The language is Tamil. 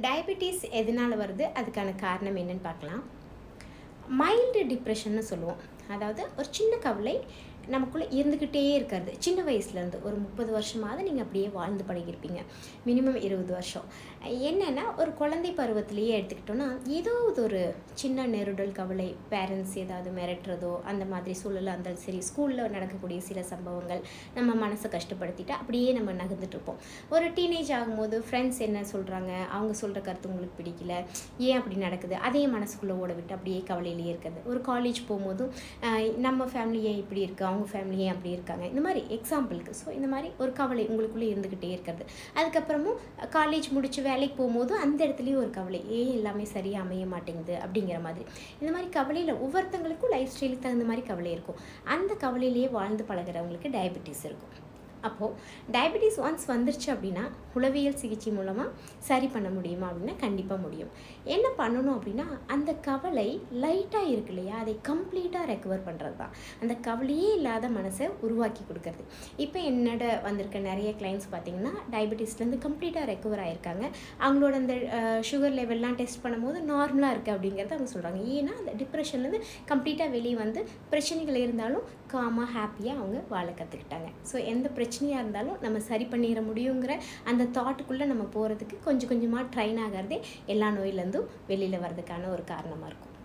டயபெட்டிஸ் எதனால் வருது, அதுக்கான காரணம் என்னன்னு பார்க்கலாம். மைல்டு டிப்ரெஷன்னு சொல்லுவோம். அதாவது ஒரு சின்ன கவலை நமக்குள்ளே இருந்துக்கிட்டே இருக்கிறது. சின்ன வயசுலேருந்து ஒரு 30 வருஷமாவது நீங்கள் அப்படியே வாழ்ந்து பழகியிருப்பீங்க. மினிமம் 20 வருஷம். என்னென்னா, ஒரு குழந்தை பருவத்திலேயே எடுத்துக்கிட்டோன்னா, ஏதோ ஒரு சின்ன நெருடல் கவலை, பேரண்ட்ஸ் ஏதாவது மிரட்டுறதோ அந்த மாதிரி சூழலாக இருந்தாலும் சரி, ஸ்கூலில் நடக்கக்கூடிய சில சம்பவங்கள் நம்ம மனசை கஷ்டப்படுத்திட்டு அப்படியே நம்ம நகர்ந்துட்டுருப்போம். ஒரு டீனேஜ் ஆகும்போது ஃப்ரெண்ட்ஸ் என்ன சொல்கிறாங்க, அவங்க சொல்கிற கருத்து உங்களுக்கு பிடிக்கல, ஏன் அப்படி நடக்குது, அதே மனசுக்குள்ளே ஓட விட்டு அப்படியே கவலையிலேயே இருக்கிறது. ஒரு காலேஜ் போகும்போதும் நம்ம ஃபேமிலி ஏன் இப்படி இருக்குது, அவங்க ஃபேமிலி ஏன் அப்படி இருக்காங்க, இந்த மாதிரி எக்ஸாம்பிளுக்கு. ஸோ இந்த மாதிரி ஒரு கவலை உங்களுக்குள்ளே இருந்துக்கிட்டே இருக்கிறது. அதுக்கப்புறமும் காலேஜ் முடித்து வேலைக்கு போகும்போது அந்த இடத்துலையும் ஒரு கவலை, ஏன் எல்லாமே சரியாக அமைய மாட்டேங்குது அப்படிங்கிற மாதிரி. இந்த மாதிரி கவலையில் ஒவ்வொருத்தங்களுக்கும் லைஃப் ஸ்டைலுக்கு தகுந்த மாதிரி கவலை இருக்கும். அந்த கவலையிலேயே வாழ்ந்து பழகிறவங்களுக்கு டயபெட்டிஸ் இருக்கும். அப்போது டயபெட்டிஸ் ஒன்ஸ் வந்துருச்சு அப்படின்னா உளவியல் சிகிச்சை மூலமாக சரி பண்ண முடியுமா அப்படின்னா கண்டிப்பாக முடியும். என்ன பண்ணணும் அப்படின்னா, அந்த கவலை லைட்டாக இருக்கு இல்லையா, அதை கம்ப்ளீட்டாக ரெக்கவர் பண்ணுறது தான். அந்த கவலையே இல்லாத மனசை உருவாக்கி கொடுக்கறது. இப்போ என்னோட வந்திருக்க நிறைய கிளைண்ட்ஸ் பார்த்திங்கன்னா டயபெட்டிஸ்லேருந்து கம்ப்ளீட்டாக ரெக்கவர் ஆகியிருக்காங்க. அவங்களோட அந்த சுகர் லெவல்லாம் டெஸ்ட் பண்ணும்போது நார்மலாக இருக்குது அப்படிங்கிறத அவங்க சொல்கிறாங்க. ஏன்னா அந்த டிப்ரெஷன்லேருந்து கம்ப்ளீட்டாக வெளியே வந்து பிரச்சனைகள் இருந்தாலும் காமாக ஹாப்பியாக அவங்க வாழ கற்றுக்கிட்டாங்க. ஸோ எந்த பிரச்சனையாக இருந்தாலும் நம்ம சரி பண்ணிட முடியுங்கிற அந்த தாட்டுக்குள்ளே நம்ம போகிறதுக்கு கொஞ்சம் கொஞ்சமாக ட்ரைன் ஆகிறதே எல்லா நோயிலேருந்தும் வெளியில் வர்றதுக்கான ஒரு காரணமாக இருக்கும்.